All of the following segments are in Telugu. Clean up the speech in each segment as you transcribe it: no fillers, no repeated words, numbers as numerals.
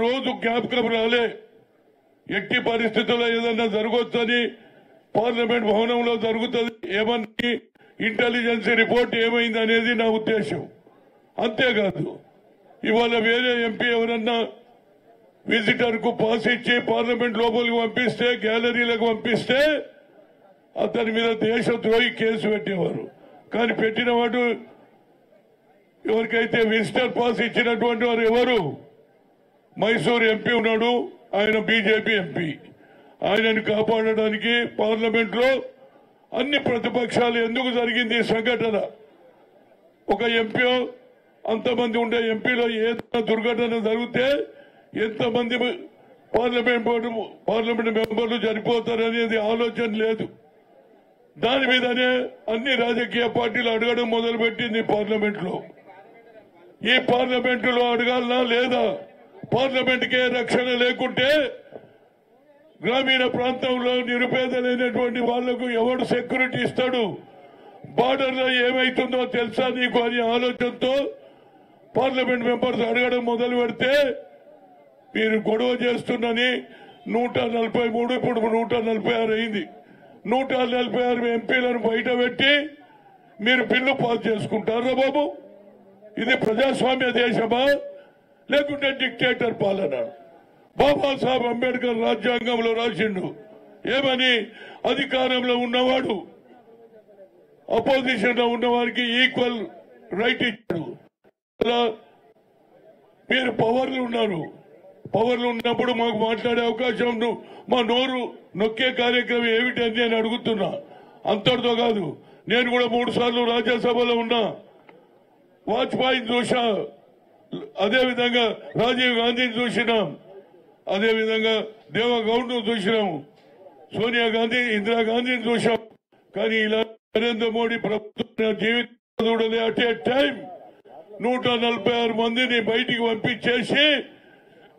రోజు జ్ఞాపకం రాలే ఎట్టి పరిస్థితుల్లో ఏదన్నా జరగొచ్చని పార్లమెంట్ భవనంలో జరుగుతుంది ఏమని ఇంటెలిజెన్స్ రిపోర్ట్ ఏమైంది అనేది నా ఉద్దేశం. అంతేకాదు ఇవాళ వేరే ఎంపీ ఎవరన్నా విజిటర్ కు పాస్ ఇచ్చి పార్లమెంట్ లోపలికి పంపిస్తే గ్యాలరీలకు పంపిస్తే అతని మీద దేశద్రోహి కేసు పెట్టేవారు. కానీ పెట్టిన వాడు ఎవరికైతే విజిటర్ పాస్ ఇచ్చినటువంటి వారు ఎవరు? మైసూరు ఎంపీ ఉన్నాడు, ఆయన బీజేపీ ఎంపీ. ఆయనను కాపాడడానికి పార్లమెంట్ లో అన్ని ప్రతిపక్షాలు ఎందుకు జరిగింది సంఘటన? ఒక ఎంపీ అంతమంది ఉండే ఎంపీలో ఏదైనా దుర్ఘటన జరిగితే ఎంతమంది పార్లమెంట్ మెంబర్లు చనిపోతారనేది ఆలోచన లేదు. దాని మీదనే అన్ని రాజకీయ పార్టీలు అడగడం మొదలుపెట్టింది పార్లమెంట్ లో. ఈ పార్లమెంట్ లో అడగాలనా లేదా? పార్లమెంట్ కే రక్షణ లేకుంటే గ్రామీణ ప్రాంతంలో నిరుపేదలైనటువంటి వాళ్లకు ఎవడు సెక్యూరిటీ ఇస్తాడు? బార్డర్ లో ఏమైతుందో తెలుసా నీకు అనే ఆలోచనతో పార్లమెంట్ మెంబర్స్ అడగడం మొదలు పెడితే మీరు గొడవ చేస్తున్నని 143 ఇప్పుడు 146 అయింది. 146 ఎంపీలను బయట పెట్టి మీరు బిల్లు పాస్ చేసుకుంటారా బాబు? ఇది ప్రజాస్వామ్య దేశమా లేకుంటే డిక్టేటర్ పాలన? బాబాసాహెబ్ అంబేద్కర్ రాజ్యాంగంలో రాసిండు ఏమని? అధికారంలో ఉన్నవాడు అపోజిషన్ లో ఉన్నవారికి ఈక్వల్ రైట్ ఇచ్చాడు. మీరు పవర్లు ఉన్నారు, పవర్లు ఉన్నప్పుడు మాకు మాట్లాడే అవకాశం, మా నోరు నొక్కే కార్యక్రమం ఏమిటని నేను అడుగుతున్నా. అంతటితో కాదు, నేను కూడా 3 సార్లు రాజ్యసభలో ఉన్నా. వాజ్పేయిని చూసా, అదేవిధంగా రాజీవ్ గాంధీని చూసినాం, అదేవిధంగా దేవగౌడ్ను చూసినాం, సోనియా గాంధీ, ఇందిరాగాంధీని చూసాం. కానీ ఇలా నరేంద్ర మోడీ ప్రభుత్వం జీవితం చూడలే. అట్ ఏ టైం 146 మందిని బయటికి పంపించేసి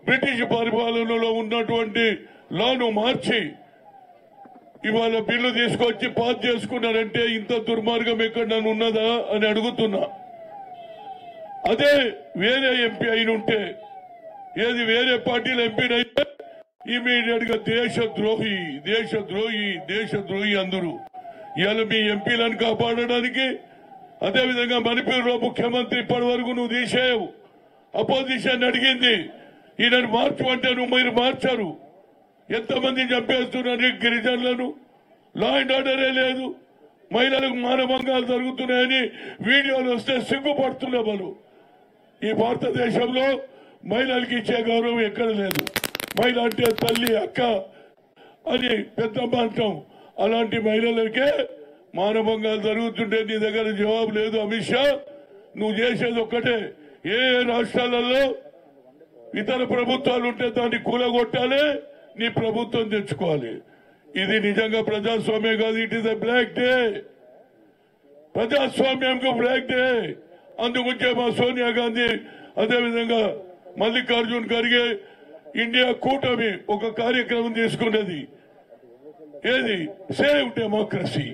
బ్రిటిష్ పరిపాలనలో ఉన్నటువంటి లాను మార్చి ఇవాళ బిల్లు తీసుకొచ్చి పాస్ చేసుకున్నారంటే ఇంత దుర్మార్గం ఎక్కడ ఉన్నదా అని అడుగుతున్నా. అదే వేరే ఎంపీ అయినుంటే, ఏది వేరే పార్టీల ఎంపీనైతే ఇమీడియట్ గా దేశద్రోహి దేశద్రోహి దేశద్రోహి అందరూ. ఇవాళ మీ ఎంపీలను కాపాడడానికి, అదేవిధంగా మణిపూర్లో ముఖ్యమంత్రి ఇప్పటి వరకు నువ్వు తీసేయవు. అపోజిషన్ అడిగింది ఈయనను మార్చమంటే మీరు మార్చారు. ఎంతమంది చంపేస్తున్నారు గిరిజనులను? లా అండ్ ఆర్డరే లేదు. మహిళలకు మానభంగాలు జరుగుతున్నాయని వీడియోలు వస్తే సిగ్గుపడుతున్న వాళ్ళు. ఈ భారతదేశంలో మహిళలకు ఇచ్చే గౌరవం ఎక్కడ లేదు. మహిళ అంటే తల్లి, అక్క అని పెద్దమ్మ అంటాం. అలాంటి మహిళలకే మానభంగాలు జరుగుతుంటే నీ దగ్గర జవాబు లేదు. అమిత్ షా, నువ్వు చేసేది ఒక్కటే, ఏ రాష్ట్రాలలో ఇతర ప్రభుత్వాలు ఉంటే దాన్ని కూలగొట్టాలి, నీ ప్రభుత్వం తెచ్చుకోవాలి. ఇది నిజంగా ప్రజాస్వామ్యం కాదు. It is a black day. ప్రజాస్వామ్యంకు బ్లాక్ డే. అందుకుంటే మా సోనియా గాంధీ, అదేవిధంగా మల్లికార్జున్ ఖర్గే, ఇండియా కూటమి ఒక కార్యక్రమం తీసుకున్నది. ఏది? Save democracy.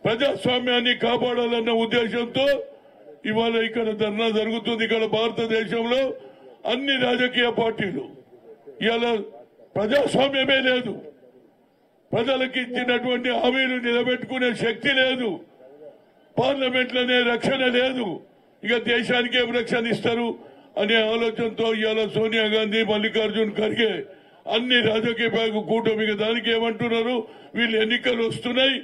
ప్రజాస్వామ్యాన్ని కాపాడాలన్న ఉద్దేశంతో ఇవాళ ఇక్కడ ధర్నా జరుగుతుంది. ఇక్కడ భారతదేశంలో అన్ని రాజకీయ పార్టీలు ఇవాళ ప్రజాస్వామ్యమే లేదు. ప్రజలకు ఇచ్చినటువంటి హామీలు నిలబెట్టుకునే శక్తి లేదు. పార్లమెంట్ లోనే రక్షణ లేదు. ఇక దేశానికి ఏం రక్షణ ఇస్తారు అనే ఆలోచనతో ఇవాళ సోనియా గాంధీ, మల్లికార్జున్ ఖర్గే అన్ని రాజకీయ కూటమికి దానికి ఏమంటున్నారు? వీళ్ళు ఎన్నికలు వస్తున్నాయి,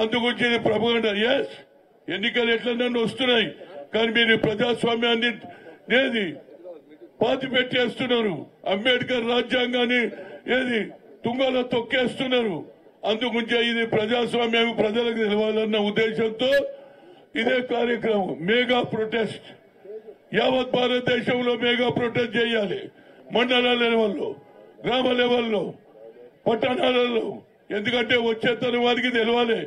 అందుకొచ్చేది ప్రపగండ. ఎస్, ఎన్నికలు ఎట్లన్నా వస్తున్నాయి, కానీ మీరు ప్రజాస్వామ్యాన్ని ఏది పాతి పెట్టేస్తున్నారు. అంబేద్కర్ రాజ్యాంగాన్ని ఏది తుంగలో తొక్కేస్తున్నారు. అందుకుంటే ఇది ప్రజాస్వామ్యం ప్రజలకు తెలవాలన్న ఉద్దేశంతో ఇదే కార్యక్రమం. మెగా ప్రొటెస్ట్ యావత్ భారతదేశంలో మెగా ప్రొటెస్ట్ చేయాలి. మండల లెవెల్లో, గ్రామ లెవెల్లో, పట్టణాలలో. ఎందుకంటే వచ్చే తరం వారికి తెలవాలి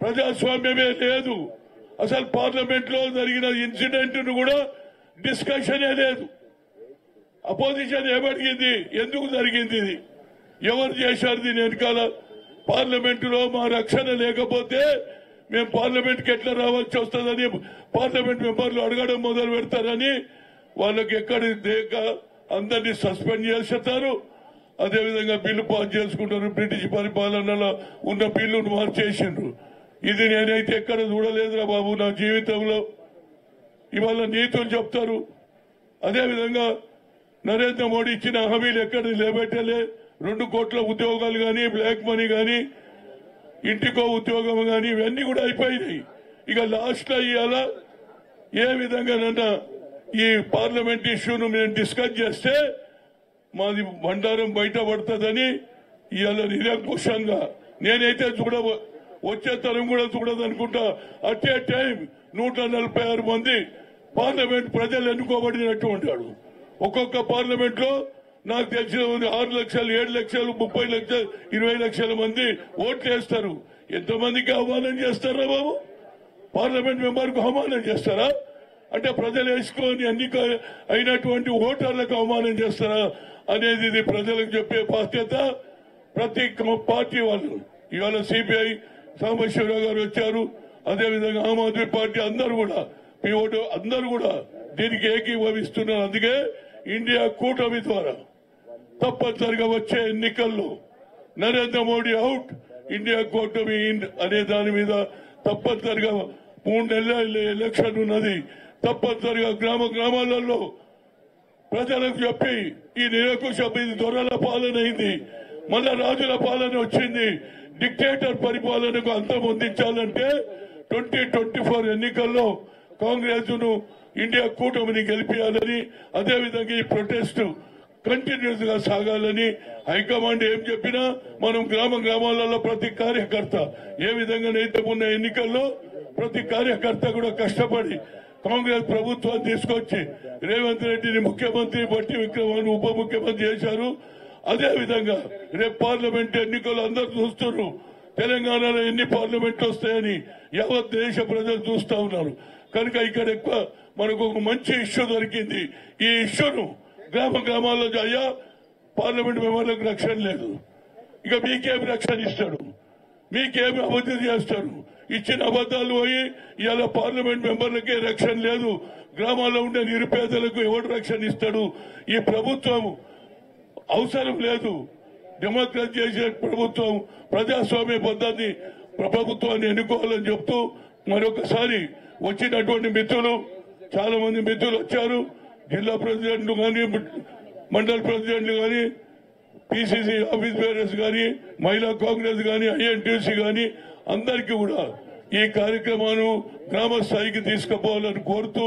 ప్రజాస్వామ్యమే లేదు. అసలు పార్లమెంట్ లో జరిగిన ఇన్సిడెంట్ ను కూడా డిస్కషనే లేదు. అపోజిషన్ ఏమడిగింది? ఎందుకు జరిగింది? ఇది ఎవరు చేశారు? దీని వెనకాల పార్లమెంటులో మా రక్షణ లేకపోతే మేము పార్లమెంట్ కి ఎట్లా రావాల్సి వస్తుందని పార్లమెంట్ మెంబర్లు అడగడం మొదలు పెడతారని వాళ్ళకి ఎక్కడి దేక అందరినీ సస్పెండ్ చేస్తారు. అదేవిధంగా బిల్లు పాస్ చేసుకుంటారు. బ్రిటిష్ పరిపాలనలో ఉన్న బిల్లును మార్చేసిండ్రు. ఇది నేనైతే ఎక్కడ చూడలేదురా బాబు నా జీవితంలో. ఇవాళ నీతులు చెప్తారు. అదేవిధంగా నరేంద్ర మోడీ ఇచ్చిన హామీలు ఎక్కడ నిలబెట్టలే. 2 కోట్ల ఉద్యోగాలు కానీ, బ్లాక్ మనీ కానీ, ఇంటికో ఉద్యోగం కానీ ఇవన్నీ కూడా అయిపోయినాయి. ఇక లాస్ట్ లో ఇవాళ ఏ విధంగా ఈ పార్లమెంట్ ఇష్యూను మేము డిస్కస్ చేస్తే మాది బండారం బయటపడుతుందని ఇవాళ నిరంకుశంగా నేనైతే వచ్చే తరం కూడా చూడదనుకుంటా. అట్ ఏ టైం 146 మంది పార్లమెంట్ ప్రజలు ఎన్నుకోబడినట్టు ఉంటాడు. ఒక్కొక్క పార్లమెంట్ లో నాకు తెలిసిన 6 లక్షలు, 7 లక్షలు, 30 లక్షలు, 20 లక్షల మంది ఓట్లు వేస్తారు. ఎంతమందికి అవమానం చేస్తారా బాబు? పార్లమెంట్ మెంబర్ కు అవమానం చేస్తారా? అంటే ప్రజలు వేసుకొని ఎన్నిక అయినటువంటి ఓటర్లకు అవమానం చేస్తారా అనేది ఇది ప్రజలకు చెప్పే బాధ్యత ప్రతి పార్టీ వాళ్ళు. ఇవాళ సిపిఐ సాంబశివరావు గారు వచ్చారు. అదేవిధంగా ఆమ్ ఆద్మీ పార్టీ అందరూ కూడా అందరూ కూడా దీనికి ఏకీభవిస్తున్నారు. అందుకే ఇండియా కూటమి ద్వారా తప్పనిసరిగా వచ్చే ఎన్నికల్లో నరేంద్ర మోడీ అవుట్, ఇండియా కూటమి ఇన్ అనే దాని మీద తప్పనిసరిగా 3 నెలల ఎలక్షన్ ఉన్నది. తప్పనిసరిగా గ్రామాలలో ప్రజలకు చెప్పి ఈ నిరంకుశ దొరల పాలన అయింది, మళ్ళా రాజుల పాలన వచ్చింది. డిక్టేటర్ పరిపాలనకు అంతమొందించాలంటే 2024 ఎన్నికల్లో కాంగ్రెస్ ను ఇండియా కూటమిని గెలిపించాలని, అదేవిధంగా ఈ ప్రొటెస్ట్ కంటిన్యూస్ గా సాగాలని హైకమాండ్ ఏం చెప్పినా మనం గ్రామాలలో ప్రతి కార్యకర్త ఏ విధంగానైతే ఉన్న ఎన్నికల్లో ప్రతి కార్యకర్త కూడా కష్టపడి కాంగ్రెస్ ప్రభుత్వాన్ని తీసుకొచ్చి రేవంత్ రెడ్డిని ముఖ్యమంత్రి, బట్టి విక్రమాన్ని ఉప ముఖ్యమంత్రి చేశారు. అదేవిధంగా రేపు పార్లమెంట్ ఎన్నికలు అందరూ చూస్తున్నారు. తెలంగాణలో ఎన్ని పార్లమెంట్లు వస్తాయని యావత్ దేశ ప్రజలు చూస్తా ఉన్నారు. కనుక ఇక్కడ ఎక్కువ మనకు ఒక మంచి ఇష్యూ దొరికింది. ఈ ఇష్యూను గ్రామాల్లో అయ్యా పార్లమెంట్ మెంబర్లకు రక్షణ లేదు, ఇక మీకేమి రక్షణ ఇస్తాడు, మీకేమి అభివృద్ధి చేస్తాడు? ఇచ్చిన అబద్దాలు పోయి ఇవాళ పార్లమెంట్ మెంబర్లకే రక్షణ లేదు. గ్రామాల్లో ఉండే నిరుపేదలకు ఎవరు రక్షణ ఇస్తాడు? ఈ ప్రభుత్వం అవసరం లేదు. డెమోక్రసీ చేసే ప్రభుత్వం, ప్రజాస్వామ్య పద్ధతి ప్రభుత్వాన్ని ఎన్నుకోవాలని చెప్తూ మరొకసారి వచ్చినటువంటి మిత్రులు, చాలా మంది మిత్రులు వచ్చారు. జిల్లా ప్రెసిడెంట్లు కానీ, మండల ప్రెసిడెంట్లు కానీ, పిసిసి ఆఫీస్ బేరర్స్ కానీ, మహిళా కాంగ్రెస్ కానీ, ఐఎన్టీసీ కానీ అందరికీ కూడా ఈ కార్యక్రమాన్ని గ్రామ స్థాయికి తీసుకుపోవాలని కోరుతూ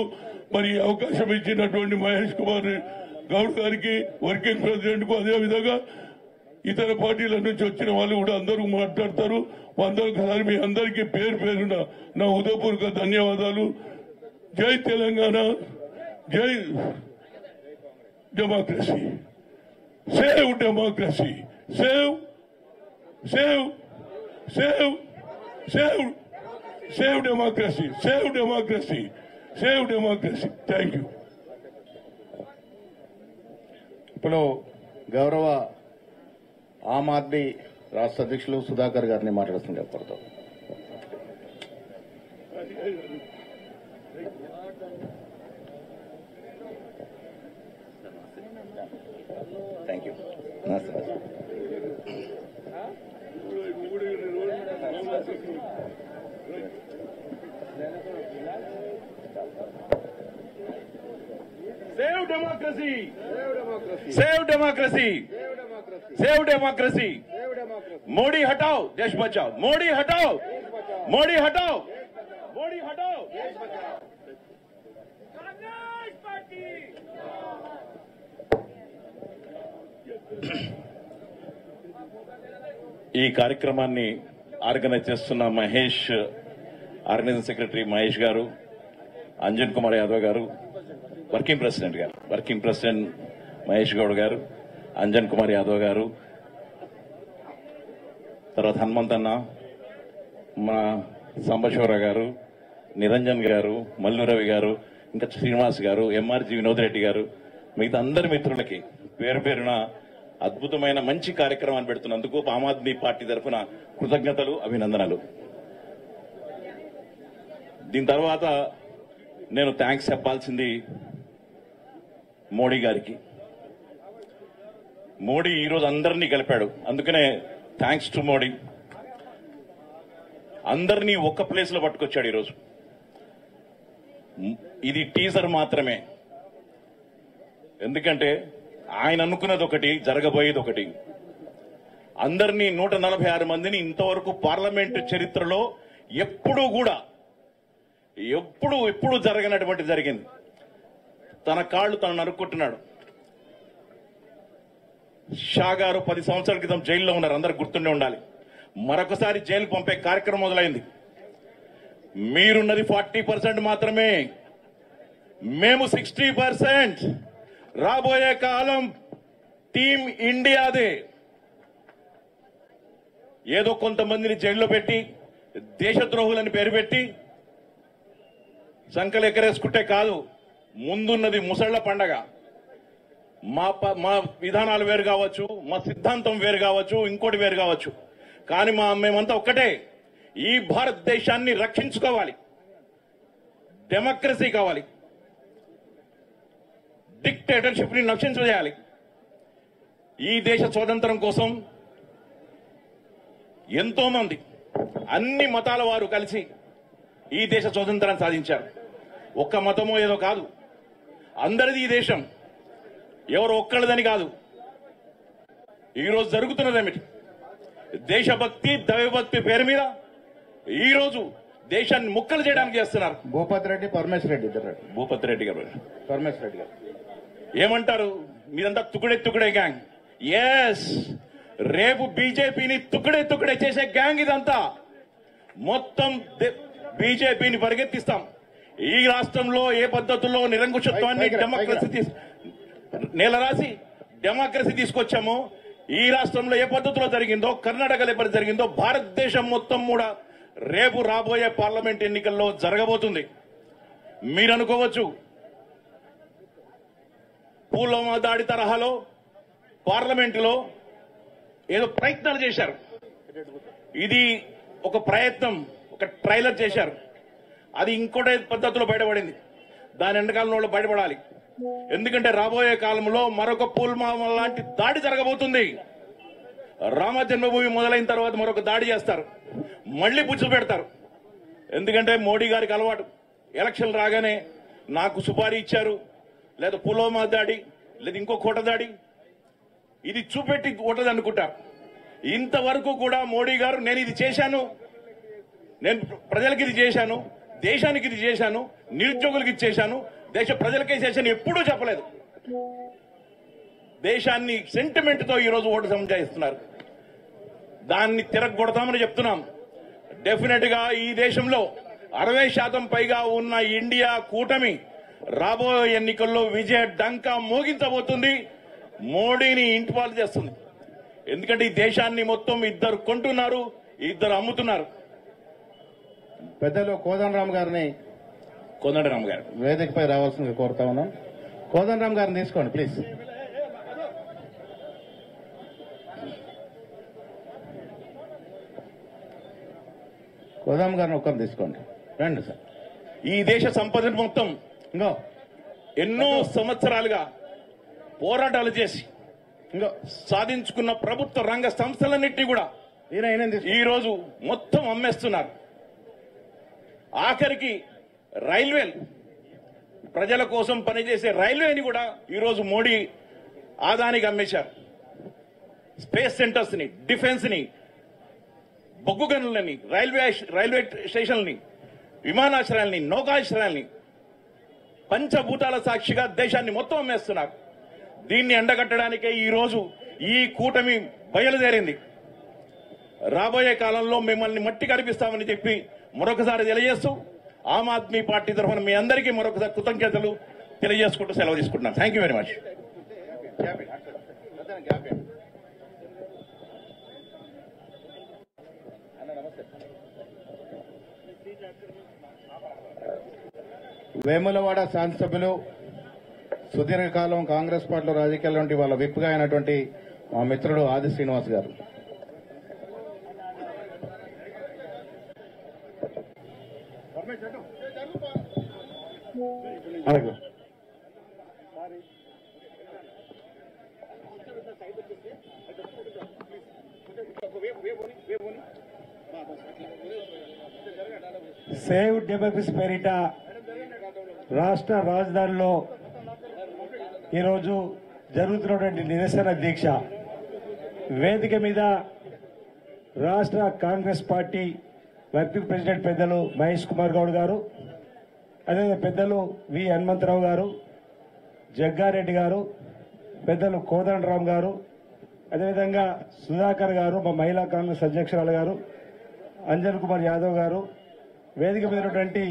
మరి అవకాశం ఇచ్చినటువంటి మహేష్ కుమార్ గౌడ్ గారికి, వర్కింగ్ ప్రెసిడెంట్ కు, అదేవిధంగా ఇతర పార్టీల నుంచి వచ్చిన వాళ్ళు కూడా అందరూ మాట్లాడతారు. అందరూ మీ అందరికీ పేరు పేరున నా హృదయపూర్వక ధన్యవాదాలు. జై తెలంగాణ, జై democracy, save democracy, save save save save save democracy, save democracy, save democracy. Thank you. ఇప్పుడు గౌరవ ఆమ్ ఆద్మీ రాష్ట్ర అధ్యక్షులు సుధాకర్ గారిని మాట్లాడుతుంది చెప్పడతాం. Thank you. Save democracy! Save democracy! Save democracy! Modi हटाओ, देश बचाओ. मोदी हटाओ, मोदी हटाओ, मोदी हटाओ. Congress party. ఈ కార్యక్రమాన్ని ఆర్గనైజ్ చేస్తున్న మహేష్, ఆర్గనైజింగ్ సెక్రటరీ మహేష్ గారు, అంజన్ కుమార్ యాదవ్ గారు, వర్కింగ్ ప్రెసిడెంట్ మహేష్ గౌడ్ గారు, అంజన్ కుమార్ యాదవ్ గారు, తర్వాత హనుమంతన్న, మా సాంబశివరావు గారు, నిరంజన్ గారు, మల్లు రవి గారు, ఇంకా శ్రీనివాస్ గారు, ఎంఆర్జీ వినోద్ రెడ్డి గారు, మిగతా అందరి మిత్రులకి పేరు పేరున అద్భుతమైన మంచి కార్యక్రమాన్ని పెడుతున్నందుకు ఆమ్ ఆద్మీ పార్టీ తరఫున కృతజ్ఞతలు, అభినందనలు. దీని తర్వాత నేను థ్యాంక్స్ చెప్పాల్సింది మోడీ గారికి. మోడీ ఈరోజు అందరినీ కలిపాడు. అందుకనే థ్యాంక్స్ టు మోడీ. అందరినీ ఒక్క ప్లేస్ లో పట్టుకొచ్చాడు ఈరోజు. ఇది టీజర్ మాత్రమే. ఎందుకంటే ఆయన అనుకున్నది ఒకటి, జరగబోయేది ఒకటి. అందరినీ 146 మందిని ఇంతవరకు పార్లమెంటు చరిత్రలో ఎప్పుడు జరగనటువంటి జరిగింది. తన కాళ్ళు తను నరుక్కుంటున్నాడు. షా గారు 10 సంవత్సరాల క్రితం జైల్లో ఉన్నారు, అందరు గుర్తుండే ఉండాలి. మరొకసారి జైలు పంపే కార్యక్రమం మొదలైంది. మీరున్నది 40% మాత్రమే, మేము 60%. రాబోయే కాలం టీం ఇండియాదే. ఏదో కొంతమందిని జైల్లో పెట్టి దేశద్రోహులని పేరు పెట్టి సంకలు ఎక్కరేసుకుంటే కాదు. ముందున్నది ముసళ్ల పండగ. మా విధానాలు వేరు కావచ్చు, మా సిద్ధాంతం వేరు కావచ్చు, ఇంకోటి వేరు కావచ్చు, కానీ మేమంతా ఒక్కటే. ఈ భారతదేశాన్ని రక్షించుకోవాలి, డెమోక్రసీ కావాలి, డిక్టేటర్షిప్ ని నశించేయాలి. ఈ దేశ స్వాతంత్రం కోసం ఎంతో మంది అన్ని మతాల వారు కలిసి ఈ దేశ స్వాతంత్రాన్ని సాధించారు. ఒక్క మతమో ఏదో కాదు, అందరిది ఈ దేశం, ఎవరు ఒక్కళ్ళదని కాదు. ఈరోజు జరుగుతున్నదేమిటి? దేశభక్తి, దైవభక్తి పేరు మీద ఈరోజు దేశాన్ని ముక్కలు చేయడానికి చేస్తున్నారు. భూపతి రెడ్డి, పరమేశ్వర రెడ్డి, ఇద్దరు. భూపతి రెడ్డి గారు, పరమేశ్వర రెడ్డి గారు ఏమంటారు? మీరంతా తుకుడే గ్యాంగ్. ఎస్, రేపు బీజేపీని తుకుడే చేసే గ్యాంగ్ ఇదంతా. మొత్తం బీజేపీని పరిగెత్తిస్తాం. ఈ రాష్ట్రంలో ఏ పద్ధతుల్లో నిరంకుశత్వాన్ని డెమోక్రసీ నేలరాసి డెమోక్రసీ తీసుకొచ్చామో, ఈ రాష్ట్రంలో ఏ పద్ధతిలో జరిగిందో, కర్ణాటకలో ఏ పద్ధతి జరిగిందో భారతదేశం మొత్తం కూడా రేపు రాబోయే పార్లమెంట్ ఎన్నికల్లో జరగబోతుంది. మీరు అనుకోవచ్చు పుల్వామా దాడి తరహాలో పార్లమెంటులో ఏదో ప్రయత్నాలు చేశారు. ఇది ఒక ప్రయత్నం, ఒక ట్రైలర్ చేశారు. అది ఇంకోటి పద్ధతిలో బయటపడింది. దాని ఎండకాలంలో బయటపడాలి. ఎందుకంటే రాబోయే కాలంలో మరొక పుల్వామా లాంటి దాడి జరగబోతుంది. రామ జన్మభూమి మొదలైన తర్వాత మరొక దాడి చేస్తారు, మళ్లీ పుచ్చు పెడతారు. ఎందుకంటే మోడీ గారికి అలవాటు, ఎలక్షన్ రాగానే నాకు సుపారీ ఇచ్చారు, లేదా పుల్వామా దాడి, లేదా ఇంకో కోట దాడి, ఇది చూపెట్టి ఓటది అనుకుంటారు. ఇంతవరకు కూడా మోడీ గారు నేను ఇది చేశాను, నేను ప్రజలకు ఇది చేశాను, దేశానికి ఇది చేశాను, నిరుద్యోగులకు ఇది చేశాను, దేశ ప్రజలకే చేశాను ఎప్పుడూ చెప్పలేదు. దేశాన్ని సెంటిమెంట్ తో ఈరోజు ఓటు సంజాయిస్తున్నారు. దాన్ని తిరగొడతామని చెప్తున్నాం. డెఫినెట్ గా ఈ దేశంలో 60% పైగా ఉన్న ఇండియా కూటమి రాబోయే ఎన్నికల్లో విజయ డంకా మోగించబోతుంది. మోడీని ఇంటిపాలు చేస్తుంది. ఎందుకంటే ఈ దేశాన్ని మొత్తం ఇద్దరు కొంటున్నారు, ఇద్దరు అమ్ముతున్నారు. పెద్దలు కోదండరామ్ గారిని వేదికపై రావాల్సిందిగా కోరుతా ఉన్నాం. కోదండరామ్ గారిని తీసుకోండి ప్లీజ్. కోదాం గారిని ఒక్కరు తీసుకోండి, రండి సార్. ఈ దేశ సంపదను మొత్తం ఎన్నో సంవత్సరాలుగా పోరాటాలు చేసి సాధించుకున్న ప్రభుత్వ రంగ సంస్థలన్నింటినీ కూడా ఈ రోజు మొత్తం అమ్మేస్తున్నారు. ఆఖరికి రైల్వేలు, ప్రజల కోసం పనిచేసే రైల్వేని కూడా ఈరోజు మోడీ ఆదానికి అమ్మేశారు. స్పేస్ సెంటర్స్ ని, డిఫెన్స్ ని, బొగ్గు గనులని, రైల్వే స్టేషన్లని, విమానాశ్రయాల్ని, నౌకాశ్రయాల్ని పంచభూతాల సాక్షిగా దేశాన్ని మొత్తం అమ్మేస్తున్నారు. దీన్ని ఎండగట్టడానికే ఈ రోజు ఈ కూటమి బయలుదేరింది. రాబోయే కాలంలో మిమ్మల్ని మట్టి కనిపిస్తామని చెప్పి మరొకసారి తెలియజేస్తూ ఆమ్ ఆద్మీ పార్టీ తరఫున మీ అందరికీ మరొకసారి కృతజ్ఞతలు తెలియజేసుకుంటూ సెలవు తీసుకుంటున్నాను. Thank you very much. Vemulawada శాసనసభ్యులు, సుదీర్ఘకాలం కాంగ్రెస్ పార్టీలో రాజకీయాల నుండి వాళ్ళ విప్గా అయినటువంటి మా మిత్రుడు ఆది శ్రీనివాస్ గారు. అలాగే సేవ్ డెమోక్రసీ పేరిట రాష్ట్ర రాజధానిలో ఈరోజు జరుగుతున్నటువంటి నిరసన దీక్ష వేదిక మీద రాష్ట్ర కాంగ్రెస్ పార్టీ వర్కింగ్ ప్రెసిడెంట్ పెద్దలు మహేష్ కుమార్ గౌడ్ గారు, అదేవిధంగా పెద్దలు వి హనుమంతరావు గారు, జగ్గారెడ్డి గారు, పెద్దలు కోదండరాం గారు, అదేవిధంగా సుధాకర్ గారు, మా మహిళా కాంగ్రెస్ అధ్యక్షురాలు గారు, అంజన్ కుమార్ యాదవ్ గారు, వేదిక మీద ఉన్నటువంటి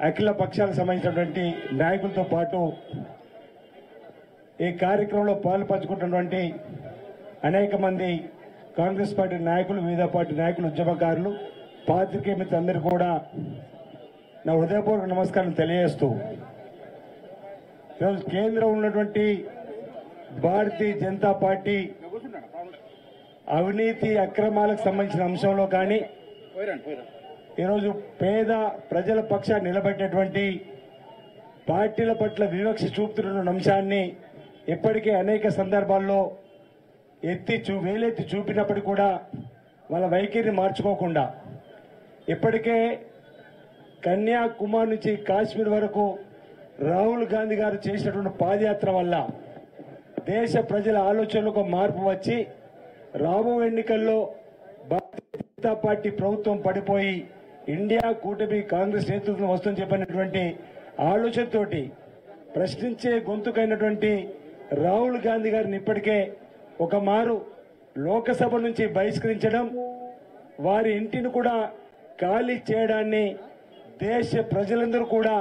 అఖిల పక్షాలకు సంబంధించినటువంటి నాయకులతో పాటు ఈ కార్యక్రమంలో పాల్పంచుకుంటున్నటువంటి అనేక మంది కాంగ్రెస్ పార్టీ నాయకులు, వివిధ పార్టీ నాయకులు, ఉద్యమకారులు, పాత్రికేయ మిత్రులందరూ కూడా నా హృదయపూర్వక నమస్కారం తెలియజేస్తూ ఈరోజు కేంద్రంలో ఉన్నటువంటి భారతీయ జనతా పార్టీ అవినీతి అక్రమాలకు సంబంధించిన అంశంలో కానీ ఈరోజు పేద ప్రజల పక్షాన్ని నిలబెట్టినటువంటి పార్టీల పట్ల వివక్ష చూపుతున్న అంశాన్ని ఇప్పటికే అనేక సందర్భాల్లో వేలెత్తి చూపినప్పటికీ కూడా వాళ్ళ వైఖరిని మార్చుకోకుండా ఇప్పటికే కన్యాకుమారి నుంచి కాశ్మీర్ వరకు రాహుల్ గాంధీ గారు చేసినటువంటి పాదయాత్ర వల్ల దేశ ప్రజల ఆలోచనలకు మార్పు వచ్చి రాబో ఎన్నికల్లో భారతీయ జనతా పార్టీ ప్రభుత్వం పడిపోయి ఇండియా కూటమి కాంగ్రెస్ నేతృత్వం వస్తుందని చెప్పినటువంటి ఆలోచనతోటి ప్రశ్నించే గొంతుకైనటువంటి రాహుల్ గాంధీ గారిని ఇప్పటికే ఒక మారు లోకసభ నుంచి బహిష్కరించడం, వారి ఇంటిని కూడా ఖాళీ చేయడాన్ని దేశ ప్రజలందరూ కూడా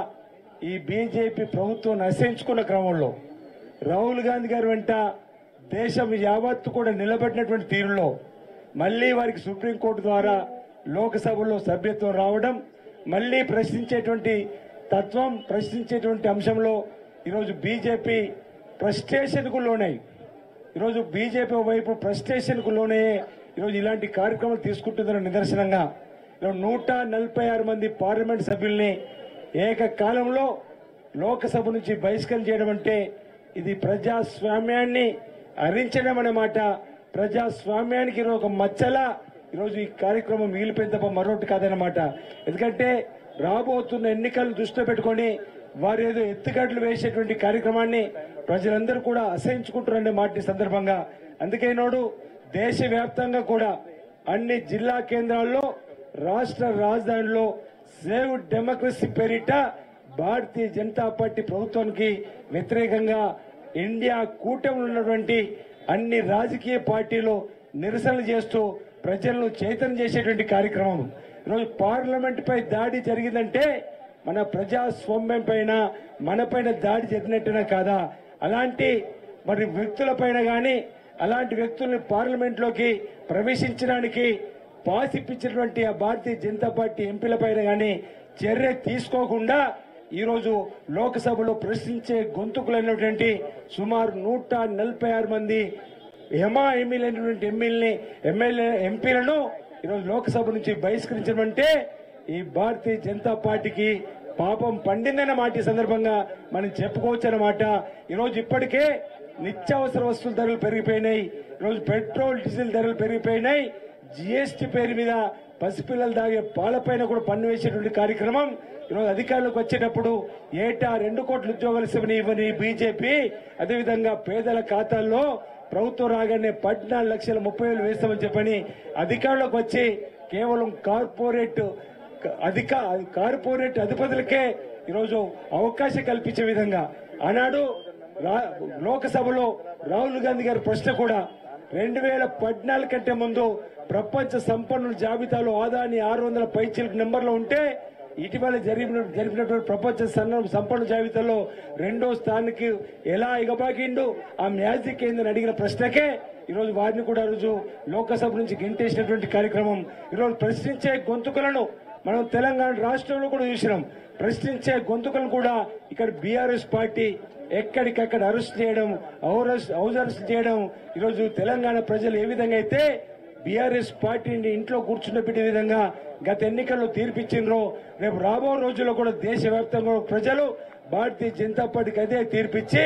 ఈ బీజేపీ ప్రభుత్వం నశించుకున్న క్రమంలో రాహుల్ గాంధీ గారి వెంట దేశం యావత్తు కూడా నిలబెట్టినటువంటి తీరులో మళ్లీ వారికి సుప్రీంకోర్టు ద్వారా లోక్సభలో సభ్యత్వం రావడం, మళ్లీ ప్రశ్నించేటువంటి తత్వం, ప్రశ్నించేటువంటి అంశంలో ఈరోజు బీజేపీ ఫ్రస్ట్రేషన్ కు లోనై ఈరోజు బీజేపీ వైపు ఫ్రస్ట్రేషన్ కు లోనే ఈరోజు ఇలాంటి కార్యక్రమాలు తీసుకుంటుందన్న నిదర్శనంగా 146 మంది పార్లమెంట్ సభ్యుల్ని ఏకకాలంలో లోక్సభ నుంచి బహిష్కరణ చేయడం అంటే ఇది ప్రజాస్వామ్యాన్ని హరించడం అన్నమాట. ప్రజాస్వామ్యానికి ఒక మచ్చలా ఈరోజు ఈ కార్యక్రమం మిగిలిపోయిన తప్ప మరొకటి కాదన్నమాట. ఎందుకంటే రాబోతున్న ఎన్నికలను దృష్టిలో పెట్టుకుని వారు ఏదో ఎత్తుగడ్డలు వేసేటువంటి కార్యక్రమాన్ని ప్రజలందరూ కూడా అసహించుకుంటారనే మాట సందర్భంగా అందుకే నాడు దేశవ్యాప్తంగా కూడా అన్ని జిల్లా కేంద్రాల్లో రాష్ట్ర రాజధానిలో సేవ్ డెమోక్రసీ పేరిట భారతీయ జనతా పార్టీ ప్రభుత్వానికి వ్యతిరేకంగా ఇండియా కూటమిలో ఉన్నటువంటి అన్ని రాజకీయ పార్టీలు నిరసనలు చేస్తూ ప్రజలను చైతన్యం చేసేటువంటి కార్యక్రమం. ఈరోజు పార్లమెంట్ పై దాడి జరిగిందంటే మన ప్రజాస్వామ్యం పైన మనపైన దాడి జరిగినట్టునే కాదా? అలాంటి మరి వ్యక్తులపైన గాని అలాంటి వ్యక్తుల్ని పార్లమెంట్ లోకి ప్రవేశించడానికి పాసిప్పించినటువంటి ఆ భారతీయ జనతా పార్టీ ఎంపీలపైన గాని చర్య తీసుకోకుండా ఈరోజు లోక్సభలో ప్రశ్నించే గొంతుకులైనటువంటి సుమారు 146 మంది ఎమ్మెల్యేలైనటువంటి ఎంపీలను ఈరోజు లోక్సభ నుంచి బహిష్కరించడం అంటే ఈ భారతీయ జనతా పార్టీకి పాపం పండిందన్న మాట సందర్భంగా మనం చెప్పుకోవచ్చు అన్నమాట. ఈరోజు ఇప్పటికే నిత్యావసర వస్తువుల ధరలు పెరిగిపోయినాయి, ఈరోజు పెట్రోల్ డీజిల్ ధరలు పెరిగిపోయినాయి, జీఎస్టీ పేరు మీద పసిపిల్లలు తాగే పాలపైన కూడా పన్ను వేసేటువంటి కార్యక్రమం ఈరోజు అధికారులకు వచ్చేటప్పుడు ఏటా 2 కోట్ల ఉద్యోగాలు ఇవ్వని బీజేపీ, అదేవిధంగా పేదల ఖాతాల్లో ప్రభుత్వం రాగానే 14,30,000 వేస్తామని చెప్పని అధికారులకు వచ్చి కేవలం కార్పొరేట్ అధిపతులకే ఈరోజు అవకాశం కల్పించే విధంగా ఆనాడు లోక్సభలో రాహుల్ గాంధీ గారి ప్రశ్న కూడా 2014 కంటే ముందు ప్రపంచ సంపన్నుల జాబితాలో ఆదాని 600 పైచిలకు నెంబర్లో ఉంటే ఇటీవల జరిపినటువంటి ప్రపంచ సంపన్నుల జాబితాలో 2వ స్థానానికి ఎలా ఎగబాకిండు ఆ మ్యాజిక్ ఏందని అడిగిన ప్రశ్నకే ఈరోజు వారిని కూడా రోజు లోక్సభ నుంచి గెంటేసినటువంటి కార్యక్రమం. ఈరోజు ప్రశ్నించే గొంతుకలను మనం తెలంగాణ రాష్ట్రంలో కూడా చూసినాం. ప్రశ్నించే గొంతుకలను కూడా ఇక్కడ బీఆర్ఎస్ పార్టీ ఎక్కడికక్కడ అరెస్ట్ చేయడం, హౌస్ అరెస్ట్ చేయడం. ఈరోజు తెలంగాణ ప్రజలు ఏ విధంగా అయితే బీఆర్ఎస్ పార్టీని ఇంట్లో కూర్చుండబెట్టే విధంగా గత ఎన్నికల్లో తీర్పిచ్చిండ్రో రేపు రాబో రోజుల్లో కూడా దేశవ్యాప్తంగా ప్రజలు భారతీయ జనతా పార్టీకి అదే తీర్పిచ్చి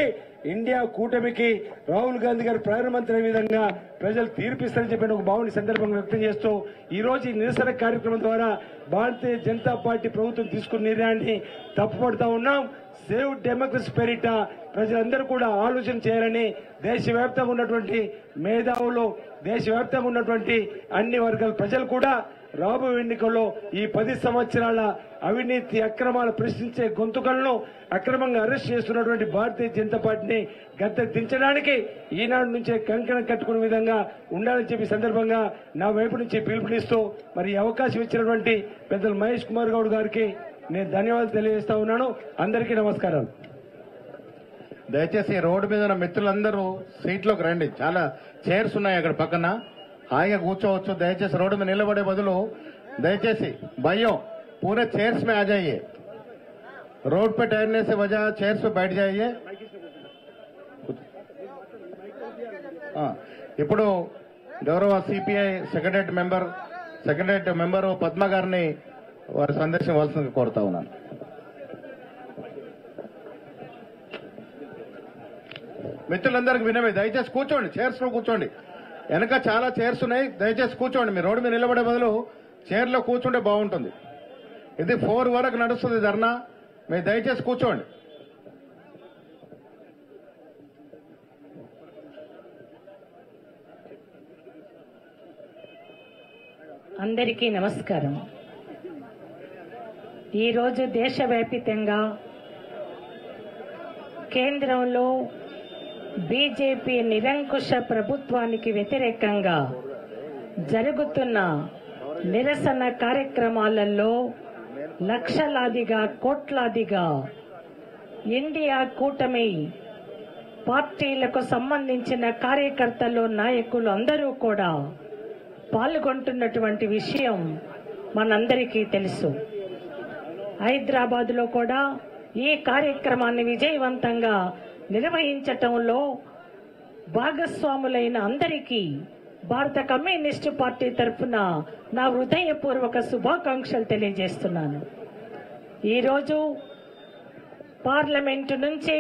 ఇండియా కూటమికి రాహుల్ గాంధీ గారు ప్రధానమంత్రి అయ్యే విధంగా ప్రజలు తీర్పిస్తారని చెప్పిన ఒక భావన సందర్భంగా వ్యక్తం చేస్తూ ఈ రోజు ఈ నిరసన కార్యక్రమం ద్వారా భారతీయ జనతా పార్టీ ప్రభుత్వం తీసుకున్న నిర్ణయాన్ని తప్పుపడుతూ ఉన్నాం. సేవ్ డెమోక్రసీ పేరిట ప్రజలందరూ కూడా ఆలోచన చేయాలని దేశవ్యాప్తంగా ఉన్నటువంటి మేధావులు, దేశవ్యాప్తంగా ఉన్నటువంటి అన్ని వర్గాల ప్రజలు కూడా రాబోయే ఎన్నికల్లో ఈ 10 సంవత్సరాల అవినీతి అక్రమాలు ప్రశ్నించే గొంతుకలను అక్రమంగా అరెస్ట్ చేస్తున్నటువంటి భారతీయ జనతా పార్టీని గద్దె దించడానికి ఈనాడు నుంచే కంకణం కట్టుకునే విధంగా ఉండాలని చెప్పి సందర్భంగా నా వైపు నుంచి పిలుపునిస్తూ మరి ఈ అవకాశం ఇచ్చినటువంటి పెద్దలు మహేష్ కుమార్ గౌడ్ గారికి నేను ధన్యవాదాలు తెలియజేస్తా ఉన్నాను. అందరికీ నమస్కారాలు. దయచేసి రోడ్డు మీద ఉన్న మిత్రులందరూ సీట్లోకి రండి. చాలా చైర్స్ ఉన్నాయి అక్కడ పక్కన, హాయిగా కూర్చోవచ్చు. దయచేసి రోడ్డు మీద నిలబడే బదులు దయచేసి భయం पूरे चेयर्स में आ जाइए, रोड पे ठहरने से वजह चेयर्स पे बैठ जाइए. ఇప్పుడు గౌరవ సిపిఐ సెక్రటరీ మెంబర్ పద్మ గారిని వారి సందేశం ఇవ్వాల్సిందిగా కోరుతా ఉన్నాను. మిత్రులందరికీ వినమే, దయచేసి కూర్చోండి, చైర్స్ లో కూర్చోండి. వెనక చాలా చైర్స్ ఉన్నాయి, దయచేసి కూర్చోండి. మీరు రోడ్డు మీద నిలబడే బదులు చైర్ లో కూర్చుంటే బాగుంటుంది. ఇది 4 వరకు నడుస్తుంది ధర్నా, మీరు దయచేసి కూర్చోండి. అందరికీ నమస్కారం. ఈరోజు దేశవ్యాప్తంగా కేంద్రంలో బీజేపీ నిరంకుశ ప్రభుత్వానికి వ్యతిరేకంగా జరుగుతున్న నిరసన కార్యక్రమాలలో లక్షలాదిగా కోట్లాదిగా ఇండియా కూటమి పార్టీలకు సంబంధించిన కార్యకర్తలు, నాయకులు అందరూ కూడా పాల్గొంటున్నటువంటి విషయం మనందరికీ తెలుసు. హైదరాబాద్లో కూడా ఈ కార్యక్రమాన్ని విజయవంతంగా నిర్వహించటంలో భాగస్వాములైన అందరికీ భారత కమ్యూనిస్టు పార్టీ తరఫున నా హృదయపూర్వక శుభాకాంక్షలు తెలియజేస్తున్నాను. ఈరోజు పార్లమెంటు నుంచి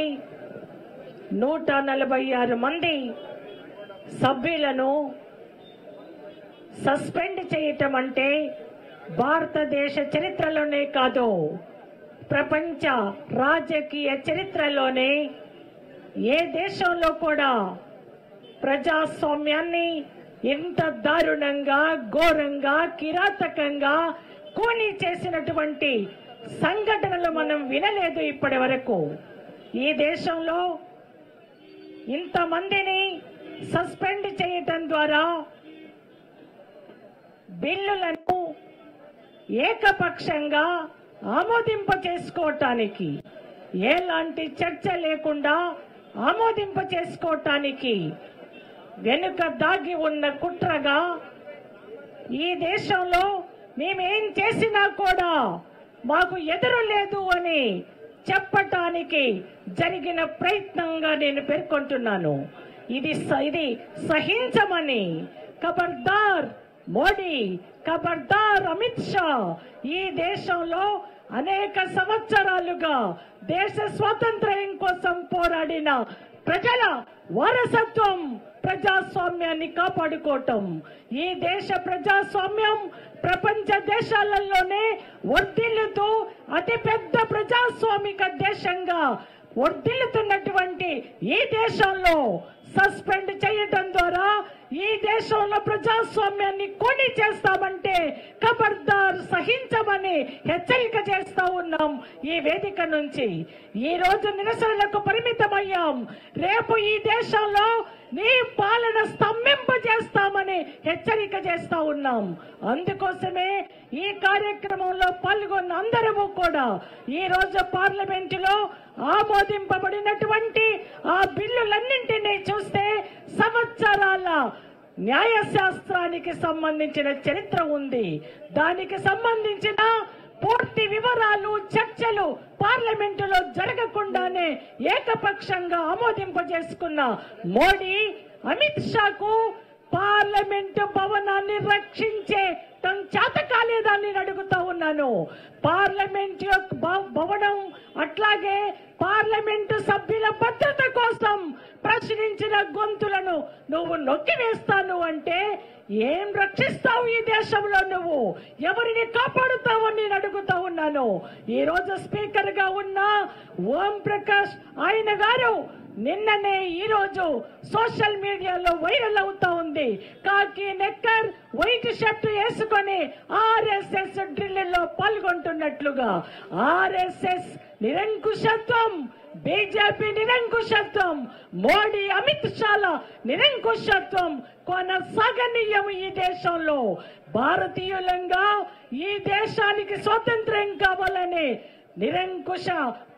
146 మంది సభ్యులను సస్పెండ్ చేయటం అంటే భారతదేశ చరిత్రలోనే కాదు, ప్రపంచ రాజకీయ చరిత్రలోనే ఏ దేశంలో కూడా ప్రజాస్వామ్యాన్ని ఎంత దారుణంగా, ఘోరంగా, కిరాతకంగా కూని చేసినటువంటి సంఘటనలు మనం వినలేదు ఇప్పటి వరకు. ఈ దేశంలో ఇంతమందిని సస్పెండ్ చేయటం ద్వారా బిల్లులను ఏకపక్షంగా ఆమోదింప చేసుకోవటానికి, ఎలాంటి చర్చ లేకుండా ఆమోదింప చేసుకోవటానికి వెనుక దాగి ఉన్న కుట్రగా ఈ దేశంలో మేమేం చేసినా కూడా మాకు ఎదురు లేదు అని చెప్పటానికి జరిగిన ప్రయత్నంగా నేను పేర్కొంటున్నాను. ఇది సహించమని ఖబర్దార్ మోడీ, ఖబర్దార్ అమిత్ షా. ఈ దేశంలో అనేక సంవత్సరాలుగా దేశ స్వాతంత్ర్యం కోసం పోరాడిన ప్రజల వారసత్వం ప్రజాస్వామ్యాన్ని కాపాడుకోవటం. ఈ దేశ ప్రజాస్వామ్యం ప్రపంచ దేశాలలోనే వర్ధిల్లుతూ అతిపెద్ద ప్రజాస్వామిక దేశంగా వర్ధిల్లుతున్నటువంటి ఈ దేశంలో సస్పెండ్ చేయటం ద్వారా ఈ దేశంలో ప్రజాస్వామ్యాన్ని కొని చేస్తామంటే ఖబర్దార్ సహించమని హెచ్చరిక చేస్తా ఉన్నాం. ఈ వేదిక నుంచి ఈ రోజు నిరసనలకు పరిమితమయ్యాం. రేపు ఈ దేశంలో నీ పాలన స్తంభింపజేస్తామని హెచ్చరిక చేస్తా ఉన్నాం. అందుకోసమే ఈ కార్యక్రమంలో పాల్గొన్న అందరూ కూడా ఈ రోజు పార్లమెంటులో ఆమోదింపబడినటువంటి ఆ బిల్లులన్నింటినీ చూస్తే సంవత్సరాల న్యాయశాస్త్రానికి సంబంధించిన చరిత్ర ఉంది. దానికి సంబంధించిన పూర్తి వివరాలు, చర్చలు పార్లమెంటులో జరగకుండానే ఏకపక్షంగా ఆమోదింపజేసుకున్న మోడీ, అమిత్ షాకు పార్లమెంటు భవనాన్ని రక్షించే చేత కాలేదా అని అడుగుతా ఉన్నాను. పార్లమెంట్ యొక్క భవనం అట్లాగే పార్లమెంటు సభ్యుల భద్రత కోసం ప్రశ్నించిన గొంతులను నువ్వు నొక్కివేస్తాను అంటే ఏం రక్షిస్తావు ఈ దేశంలో? నువ్వు ఎవరిని కాపాడుతావు అని నేను అడుగుతా ఉన్నాను. ఈ రోజు స్పీకర్ గా ఉన్న ఓం ప్రకాష్ ఆయన గారు నిన్ననే ఈ రోజు సోషల్ మీడియాలో వైరల్ అవుతా ఉంది. కాకి నెక్కర్ వైట్ షర్ట్ వేసుకొని ఆర్ఎస్ఎస్ డ్రిల్లో పాల్గొంటున్నట్లుగా. ఆర్ఎస్ఎస్ నిరంకుశత్వం, బీజేపీ నిరంకుశత్వం, మోడీ అమిత్ షాల నిరంకుశత్వం కొనసాగనీయం. ఈ దేశంలో భారతీయులంగా ఈ దేశానికి స్వాతంత్ర్యం కావాలని నిరంకుశ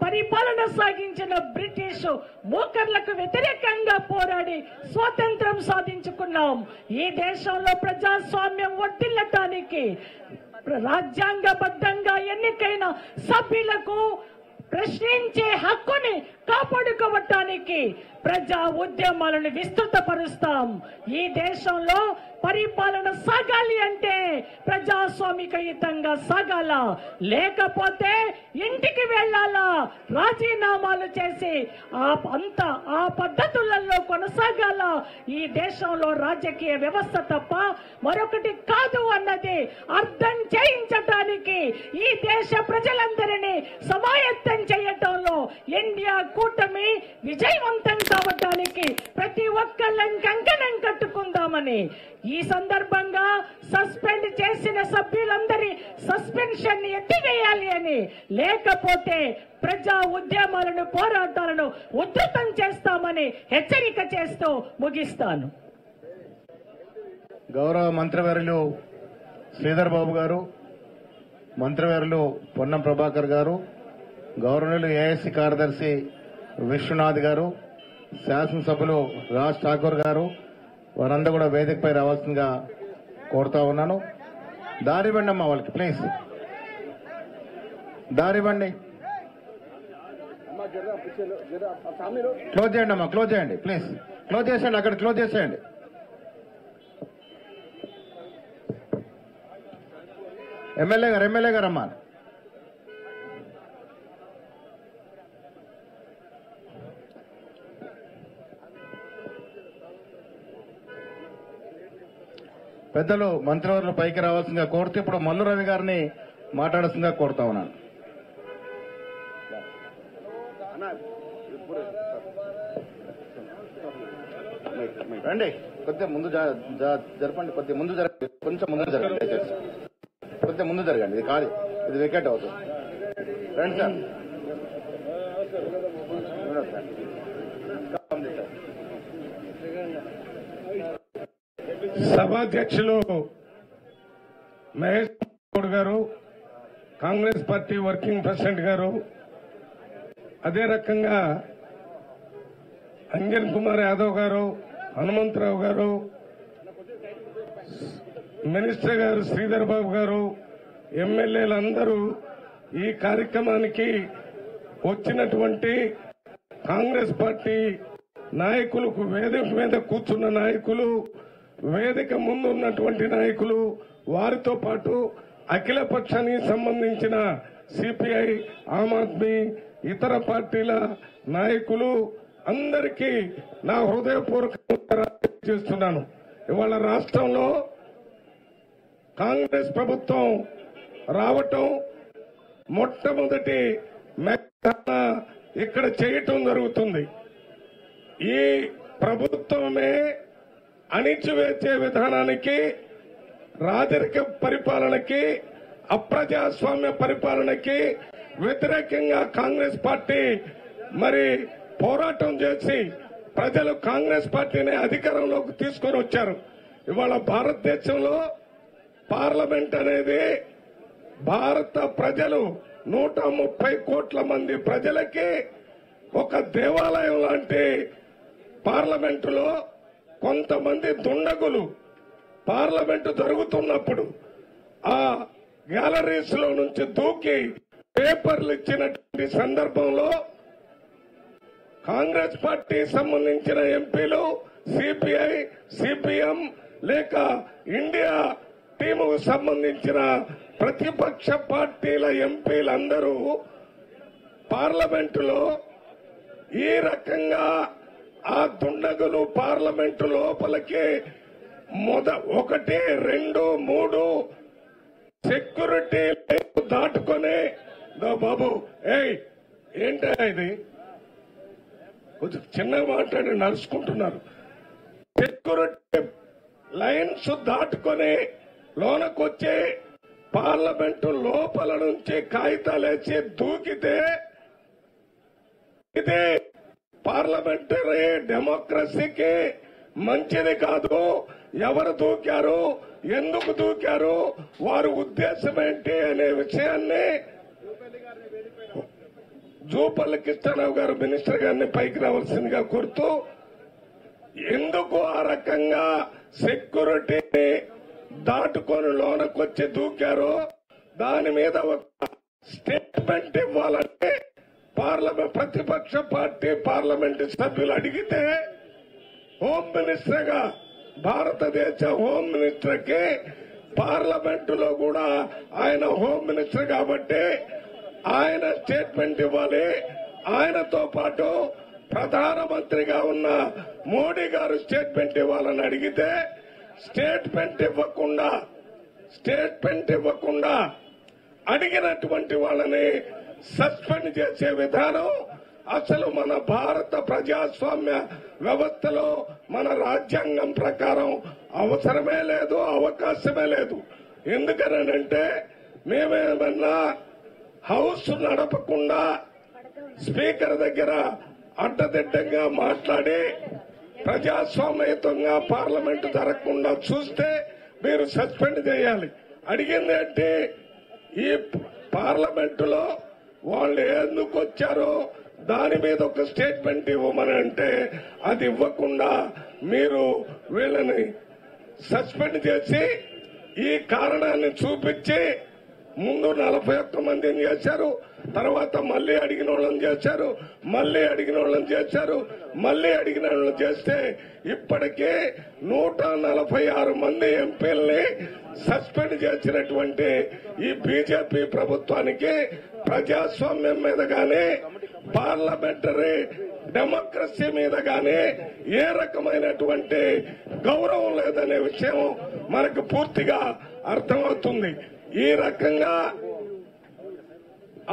పరిపాలన సాగించిన బ్రిటిష్ మూకర్లకు వ్యతిరేకంగా పోరాడి స్వాతంత్రం సాధించుకున్నాం. ఈ దేశంలో ప్రజాస్వామ్యం వర్ధిల్లటానికి రాజ్యాంగబద్ధంగా ఎన్నికైన సభ్యులకు ప్రశ్నించే హక్కుని కాపాడుకోవటానికి ప్రజా ఉద్యమాలను విస్తృతపరుస్తాం. ఈ దేశంలో పరిపాలన సాగాలి అంటే ప్రజాస్వామికయుతంగా సాగాల, లేకపోతే ఇంటికి వెళ్లాలా, రాజీనామాలు చేసి ఆ పద్ధతులలో కొనసాగాల. ఈ దేశంలో రాజకీయ వ్యవస్థ తప్ప మరొకటి కాదు అన్నది అర్థం చేయించటానికి ఈ దేశ ప్రజలందరినీ సమాయత్తం చేయటంలో ఇండియా కూటమి విజయవంతం కావటానికి ప్రతి ఒక్కళ్ళం కంకణం కట్టుకుందామని ఈ సందర్భంగా సస్పెండ్ చేసిన సభ్యులందరి సస్పెన్షన్ ఎత్తివేయాలి అని, లేకపోతే ప్రజా ఉద్యమాలను పోరాటాలను ఉధృతం చేస్తామని హెచ్చరిక చేస్తూ ముగిస్తాను. గౌరవ మంత్రివర్యులు శ్రీధర్ బాబు గారు, మంత్రివర్యులు పొన్నం ప్రభాకర్ గారు, గౌరవనీయులు ఏఐసి కార్యదర్శి విశ్వనాథ్ గారు, శాసనసభ్యులు రాజ్ ఠాకూర్ గారు, వారందరూ కూడా వేదికపై రావాల్సిందిగా కోరుతా ఉన్నాను. దారివ్వండి అమ్మా వాళ్ళకి, ప్లీజ్ దారివ్వండి. క్లోజ్ చేయండి అమ్మా, క్లోజ్ చేయండి ప్లీజ్, క్లోజ్ చేసేయండి, అక్కడ క్లోజ్ చేసేయండి. ఎమ్మెల్యే గారు అమ్మా. పెద్దలు మంత్రివర్యులు పైకి రావాల్సిందిగా కోరుతూ ఇప్పుడు మల్లు రవి గారిని మాట్లాడాల్సిందిగా కోరుతా ఉన్నాను. రండి, కొద్దిగా ముందు జరపండి, కొద్దిగా ముందు జరగండి, కొంచెం ముందు జరగండి, దయచేసి కొద్దిగా ముందు జరగండి. ఇది కాదు, ఇది వికెట్ అవుతుంది. రండి సార్. సభాధ్యక్షులు మహేష్ గౌడ్ గారు, కాంగ్రెస్ పార్టీ వర్కింగ్ ప్రెసిడెంట్ గారు, అదే రకంగా అంజన్ కుమార్ యాదవ్ గారు, హనుమంతరావు గారు, మినిస్టర్ గారు శ్రీధర్ బాబు గారు, ఎమ్మెల్యేలందరూ ఈ కార్యక్రమానికి వచ్చినటువంటి కాంగ్రెస్ పార్టీ నాయకులకు, వేదిక మీద కూర్చున్న నాయకులు, వేదిక ముందు ఉన్నటువంటి నాయకులు, వారితో పాటు అఖిల పక్షానికి సంబంధించిన సిపిఐ, ఆమ్ ఆద్మీ, ఇతర పార్టీల నాయకులు అందరికీ నా హృదయపూర్వకంగా చేస్తున్నాను. ఇవాళ రాష్ట్రంలో కాంగ్రెస్ ప్రభుత్వం రావటం మొట్టమొదటి ఇక్కడ చేయటం జరుగుతుంది. ఈ ప్రభుత్వమే అణిచివేసే విధానానికి, రాజరిక పరిపాలనకి, అప్రజాస్వామ్య పరిపాలనకి వ్యతిరేకంగా కాంగ్రెస్ పార్టీ మరి పోరాటం చేసి ప్రజలు కాంగ్రెస్ పార్టీని అధికారంలోకి తీసుకొని వచ్చారు. ఇవాళ భారతదేశంలో పార్లమెంట్ అనేది భారత ప్రజలు 130 కోట్ల మంది ప్రజలకి ఒక దేవాలయం లాంటి పార్లమెంటులో కొంతమంది దుండగులు పార్లమెంటు జరుగుతున్నప్పుడు ఆ గ్యాలరీస్ లో నుంచి దూకి పేపర్లు ఇచ్చినటువంటి సందర్భంలో కాంగ్రెస్ పార్టీ సంబంధించిన ఎంపీలు, సిపిఐ, సిపిఎం లేక ఇండియా టీముకు సంబంధించిన ప్రతిపక్ష పార్టీల ఎంపీలందరూ పార్లమెంటులో ఈ రకంగా ఆ దుండగులు పార్లమెంటు లోపలికి 1, 2, 3 సెక్యూరిటీ దాటుకొని బాబు ఏంటా ఇది కొంచెం చిన్నగా మాట్లాడి నడుచుకుంటున్నారు. సెక్యూరిటీ లైన్స్ దాటుకొని లోనకొచ్చి పార్లమెంటు లోపల నుంచి కాగితాలేసి దూకితే ఇది పార్లమెంటరీ డెమోక్రసీకి మంచిది కాదు. ఎవరు దూకారు, ఎందుకు దూకారు, వారి ఉద్దేశం ఏంటి అనే విషయాన్ని జూపల్లి కృష్ణారావు గారు మినిస్టర్ గారిని పైకి రావాల్సిందిగా కోరుతూ, ఎందుకు ఆ రకంగా సెక్యూరిటీని దాటుకొని లోనకొచ్చి దూకారో దాని మీద ఒక స్టేట్మెంట్ ఇవ్వాలంటే ప్రతిపక్ష పార్టీ పార్లమెంటు సభ్యులు అడిగితే హోమ్ మినిస్టర్ గా భారతదేశ హోమ్ మినిస్టర్ కి పార్లమెంటులో కూడా ఆయన హోమ్ మినిస్టర్ కాబట్టి ఆయన స్టేట్మెంట్ ఇవ్వాలి. ఆయనతో పాటు ప్రధానమంత్రిగా ఉన్న మోడీ గారు స్టేట్మెంట్ ఇవ్వాలని అడిగితే స్టేట్మెంట్ ఇవ్వకుండా అడిగినటువంటి వాళ్ళని సస్పెండ్ చేసే విధానం అసలు మన భారత ప్రజాస్వామ్య వ్యవస్థలో మన రాజ్యాంగం ప్రకారం అవసరమే లేదు, అవకాశమే లేదు. ఎందుకనంటే మేమేమన్నా హౌస్ నడపకుండా స్పీకర్ దగ్గర అడ్డదిడ్డంగా మాట్లాడి ప్రజాస్వామ్యయుతంగా పార్లమెంటు జరగకుండా చూస్తే మీరు సస్పెండ్ చేయాలి. అడిగింది అంటే ఈ పార్లమెంటులో వాళ్ళు ఎందుకు వచ్చారో దాని మీద ఒక స్టేట్మెంట్ ఇవ్వమని అంటే అది ఇవ్వకుండా మీరు వీళ్ళని సస్పెండ్ చేసి ఈ కారణాన్ని చూపించి ముందు 41 మందిని చేశారు, తర్వాత మళ్లీ అడిగిన వాళ్ళని చేశారు, మళ్లీ అడిగిన వాళ్ళని చేశారు, మళ్లీ అడిగిన వాళ్ళని చేస్తే ఇప్పటికే 146 మంది ఎంపీల్ని సస్పెండ్ చేసినటువంటి ఈ బీజేపీ ప్రభుత్వానికి ప్రజాస్వామ్యం మీద గానీ పార్లమెంటరీ డెమోక్రసీ మీద గానీ ఏ రకమైనటువంటి గౌరవం లేదనే విషయం మనకు పూర్తిగా అర్థమవుతుంది. ఈ రకంగా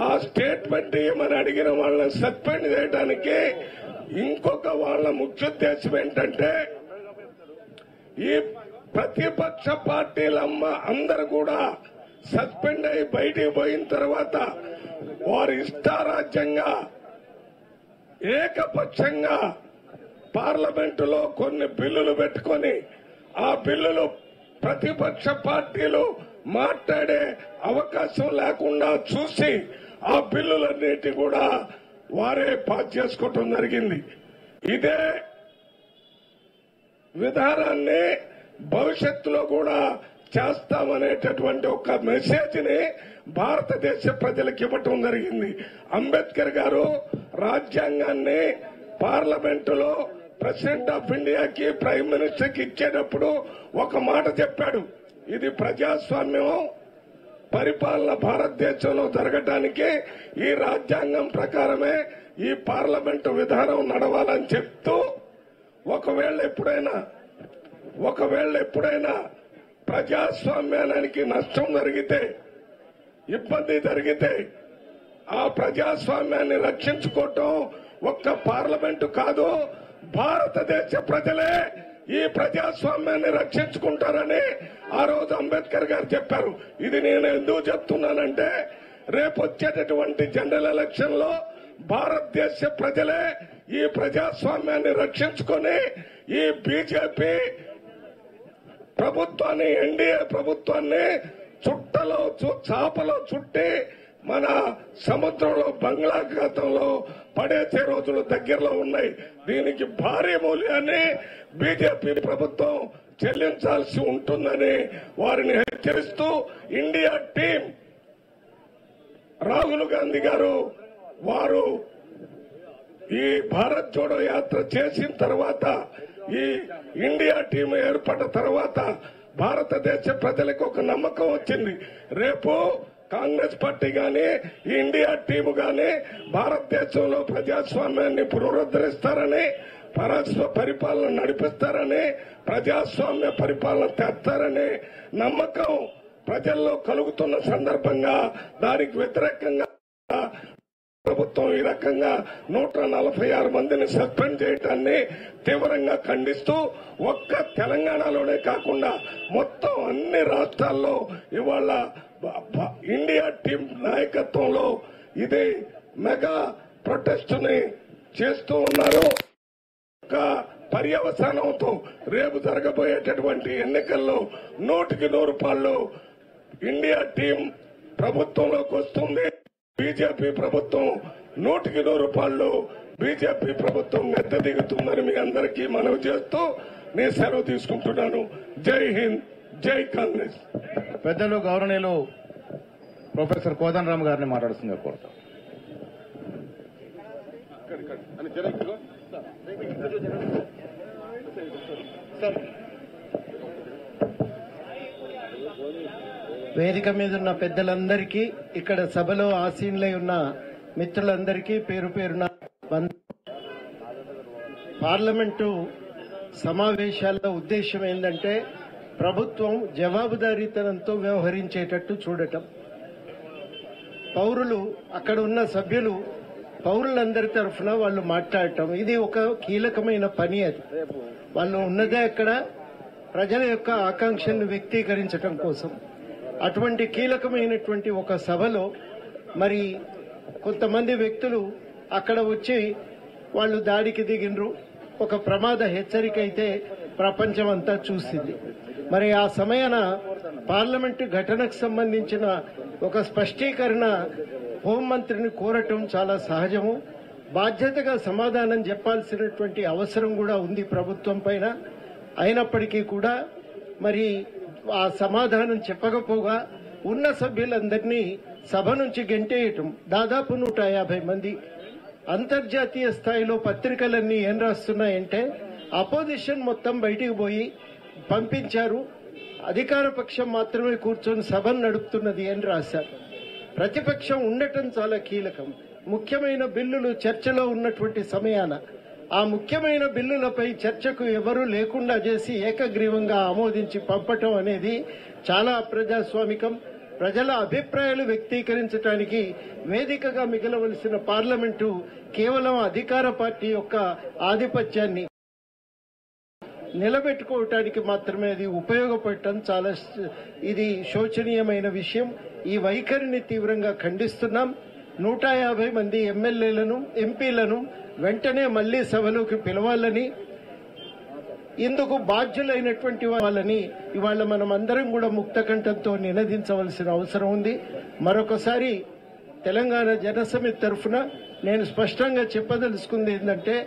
ఆ స్టేట్మెంట్ ఏమని అడిగిన వాళ్ళని సస్పెండ్ చేయడానికి ఇంకొక వాళ్ళ ముఖ్యోద్దేశం ఏంటంటే ఈ ప్రతిపక్ష పార్టీలమ్మ అందరు కూడా సస్పెండ్ అయి బయటికి పోయిన తర్వాత వారు ఇష్టారాజ్యంగా ఏకపక్షంగా పార్లమెంటులో కొన్ని బిల్లులు పెట్టుకొని ఆ బిల్లులు ప్రతిపక్ష పార్టీలు మాట్లాడే అవకాశం లేకుండా చూసి ఆ బిల్లులన్నిటి కూడా వారే పాస్ చేసుకోవటం జరిగింది. ఇదే విధానాన్ని భవిష్యత్తులో కూడా చేస్తామనేటటువంటి ఒక మెసేజ్ ని భారతదేశ ప్రజలకు ఇవ్వటం జరిగింది. అంబేద్కర్ గారు రాజ్యాంగాన్ని పార్లమెంటులో ప్రెసిడెంట్ ఆఫ్ ఇండియాకి ప్రైమ్ మినిస్టర్ కి ఇచ్చేటప్పుడు ఒక మాట చెప్పాడు, ఇది ప్రజాస్వామ్యం పరిపాలన భారతదేశంలో జరగటానికి ఈ రాజ్యాంగం ప్రకారమే ఈ పార్లమెంటు విధానం నడవాలని చెప్తూ ఒకవేళ ఎప్పుడైనా ప్రజాస్వామ్యానికి నష్టం జరిగితే, ఇబ్బంది జరిగితే ఆ ప్రజాస్వామ్యాన్ని రక్షించుకోవటం ఒక్క పార్లమెంటు కాదు, భారతదేశ ప్రజలే ఈ ప్రజాస్వామ్యాన్ని రక్షించుకుంటారని ఆ రోజు అంబేద్కర్ గారు చెప్పారు. ఇది నేను ఎందుకు చెప్తున్నానంటే రేపు వచ్చేటటువంటి జనరల్ ఎలక్షన్ లో భారతదేశ ప్రజలే ఈ ప్రజాస్వామ్యాన్ని రక్షించుకొని ఈ బీజేపీ ప్రభుత్వాన్ని, ఎన్డీఏ ప్రభుత్వాన్ని చాపలో చుట్టి మన సముద్రంలో బంగాళాఖాతంలో పడేసే రోజులు దగ్గరలో ఉన్నాయి. దీనికి భారీ మూల్యాన్ని బీజేపీ ప్రభుత్వం చెల్లించాల్సి ఉంటుందని వారిని హెచ్చరిస్తూ ఇండియా టీం రాహుల్ గాంధీ గారు వారు ఈ భారత్ జోడో యాత్ర చేసిన తర్వాత ఈ ఇండియా టీం ఏర్పడిన తర్వాత భారతదేశ ప్రజలకు ఒక నమ్మకం వచ్చింది. రేపు కాంగ్రెస్ పార్టీ గాని ఇండియా టీము గాని భారతదేశంలో ప్రజాస్వామ్యాన్ని పునరుద్ధరిస్తారని, పరస్పర పరిపాలన నడిపిస్తారని, ప్రజాస్వామ్య పరిపాలన తెస్తారని నమ్మకం ప్రజల్లో కలుగుతున్న సందర్భంగా దానికి వ్యతిరేకంగా ప్రభుత్వం ఈ రకంగా 146 మందిని సస్పెండ్ చేయడాన్ని తీవ్రంగా ఖండిస్తూ ఒక్క తెలంగాణలోనే కాకుండా మొత్తం అన్ని రాష్ట్రాల్లో ఇవాళ ఇండియా టీం నాయకత్వంలో ఇది మెగా ప్రొటెస్ట్ ని చేస్తూ ఉన్నారు. పర్యవసానంతో రేపు జరగబోయేటటువంటి ఎన్నికల్లో 100% ఇండియా టీం ప్రభుత్వంలోకి వస్తుంది. బీజేపీ ప్రభుత్వం 100% బీజేపీ ప్రభుత్వం దిగుతుందని మీ అందరికీ మనవి చేస్తూ నేను సెలవు తీసుకుంటున్నాను. జై హింద్, జై కాంగ్రెస్. పెద్దలు గౌరవనీయులు ప్రొఫెసర్ కోదండరామ్ గారిని మాట్లాడుతుంది కోరుతాం. వేదిక మీద ఉన్న పెద్దలందరికీ, ఇక్కడ సభలో ఆసీనులై ఉన్న మిత్రులందరికీ పేరు పేరున పార్లమెంటు సమావేశాల ఉద్దేశం ఏంటంటే ప్రభుత్వం జవాబుదారీతనంతో వ్యవహరించేటట్టు చూడటం. పౌరులు, అక్కడ ఉన్న సభ్యులు పౌరులందరి తరఫున వాళ్ళు మాట్లాడటం, ఇది ఒక కీలకమైన పని. అది వాళ్ళు ఉన్నదే అక్కడ ప్రజల యొక్క ఆకాంక్షలను వ్యక్తీకరించడం కోసం. అటువంటి కీలకమైనటువంటి ఒక సభలో మరి కొంతమంది వ్యక్తులు అక్కడ వచ్చి వాళ్ళు దాడికి దిగినరు. ఒక ప్రమాద హెచ్చరిక అయితే ప్రపంచం అంతా చూసింది. మరి ఆ సమయాన పార్లమెంటు ఘటనకు సంబంధించిన ఒక స్పష్టీకరణ హోంమంత్రిని కోరటం చాలా సహజము. బాధ్యతగా సమాధానం చెప్పాల్సినటువంటి అవసరం కూడా ఉంది ప్రభుత్వం పైన. అయినప్పటికీ కూడా మరి ఆ సమాధానం చెప్పకపోగా ఉన్న సభ్యులందరినీ సభ నుంచి గెంటేయటం, దాదాపు 150 మంది. అంతర్జాతీయ స్థాయిలో పత్రికలన్నీ ఏం రాస్తున్నాయంటే అపోజిషన్ మొత్తం బయటికి పోయి పంపించారు, అధికార పక్షం మాత్రమే కూర్చొని సభను నడుపుతున్నది అని రాశారు. ప్రతిపక్షం ఉండటం చాలా కీలకం. ముఖ్యమైన బిల్లులు చర్చలో ఉన్నటువంటి సమయాన ఆ ముఖ్యమైన బిల్లులపై చర్చకు ఎవరూ లేకుండా చేసి ఏకగ్రీవంగా ఆమోదించి పంపటం అనేది చాలా అప్రజాస్వామికం. ప్రజల అభిప్రాయాలు వ్యక్తీకరించడానికి వేదికగా మిగలవలసిన పార్లమెంటు కేవలం అధికార పార్టీ యొక్క ఆధిపత్యాన్ని నిలబెట్టుకోవటానికి మాత్రమే అది ఉపయోగపడటం చాలా ఇది శోచనీయమైన విషయం. ఈ వైఖరిని తీవ్రంగా ఖండిస్తున్నాం. 150 మంది ఎమ్మెల్యేలను, ఎంపీలను వెంటనే మళ్లీ సభలోకి పిలవాలని, ఇందుకు బాధ్యులైనటువంటి వాళ్ళని ఇవాళ మనం అందరం కూడా ముక్తకంఠంతో నినదించవలసిన అవసరం ఉంది. మరొకసారి తెలంగాణ జనసమితి తరఫున నేను స్పష్టంగా చెప్పదలుచుకుంది ఏంటంటే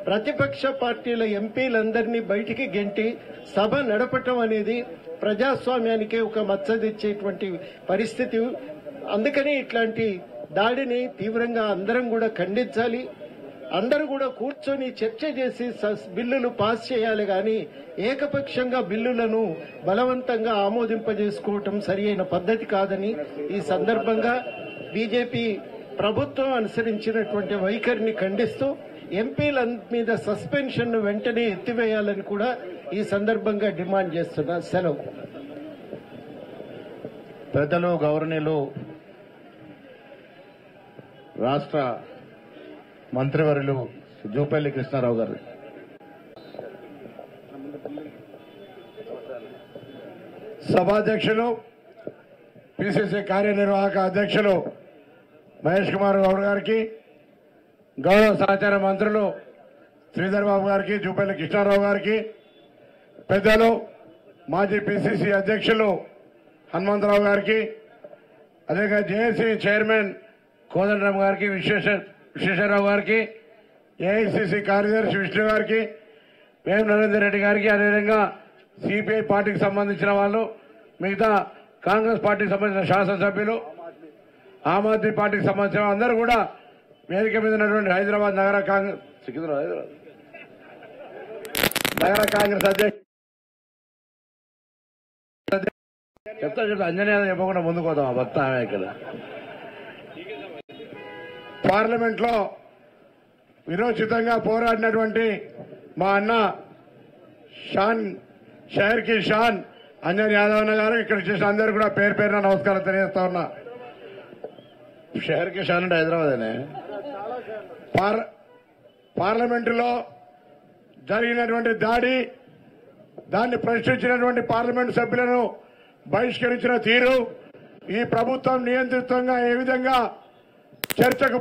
ప్రతిపక్ష పార్టీల ఎంపీలందరినీ బయటికి గెంటి సభ నడపటం అనేది ప్రజాస్వామ్యానికే ఒక మచ్చ తెచ్చేటువంటి పరిస్థితి. అందుకని ఇట్లాంటి దాడిని తీవ్రంగా అందరం కూడా ఖండించాలి. అందరూ కూడా కూర్చొని చర్చ చేసి బిల్లులు పాస్ చేయాలి గాని ఏకపక్షంగా బిల్లులను బలవంతంగా ఆమోదింపజేసుకోవటం సరియైన పద్ధతి కాదని ఈ సందర్భంగా బీజేపీ ప్రభుత్వం అనుసరించినటువంటి వైఖరిని ఖండిస్తూ ఎంపీల మీద సస్పెన్షన్ ను వెంటనే ఎత్తివేయాలని కూడా ఈ సందర్భంగా డిమాండ్ చేస్తున్నా. సెలవు. పెద్దలు గౌరవనీయులు రాష్ట్ర మంత్రివర్యులు జూపల్లి కృష్ణారావు గారు. సభాధ్యక్షులు, పిసిసి కార్యనిర్వాహక అధ్యక్షులు మహేష్ కుమార్ గౌడ్ గారికి, గౌరవ సహచార మంత్రులు శ్రీధర్ బాబు గారికి, జూపల్లి కృష్ణారావు గారికి, పెద్దలు మాజీ పిసిసి అధ్యక్షులు హనుమంతరావు గారికి, అదేవిధంగా జేఏసీ చైర్మన్ కోదండరామ్ గారికి, విశ్వేశ్వరరావు గారికి, ఏఐసిసి కార్యదర్శి విష్ణు గారికి, వేం నరేందర్ రెడ్డి గారికి, అదేవిధంగా సిపిఐ పార్టీకి సంబంధించిన వాళ్ళు, మిగతా కాంగ్రెస్ పార్టీకి సంబంధించిన శాసనసభ్యులు, ఆమ్ ఆద్మీ పార్టీకి సంబంధించిన అందరూ కూడా వేదిక మీద ఉన్నటువంటి హైదరాబాద్ నగర కాంగ్రెస్ నగర కాంగ్రెస్ అధ్యక్షుడు చెప్తా అంజనీ యాదవ్ చెప్పకుండా ముందుకు పోతాం ఆ భర్త ఆమె ఇక్కడ పార్లమెంట్ లో విరోచితంగా పోరాడినటువంటి మా అన్న షహర్కి షాన్ అంజనీ యాదవ్ అన్న గారు ఇక్కడ చేసిన అందరూ కూడా పేరు పేరున నమస్కారం తెలియజేస్తా ఉన్నా. షహర్కి షాన్ అంటే హైదరాబాదేనే. పార్లమెంటులో జరిగినటువంటి దాన్ని ప్రశ్నించినటువంటి పార్లమెంటు సభ్యులను బహిష్కరించిన తీరు, ఈ ప్రభుత్వం నియంత్రితంగా ఏ విధంగా చర్చకు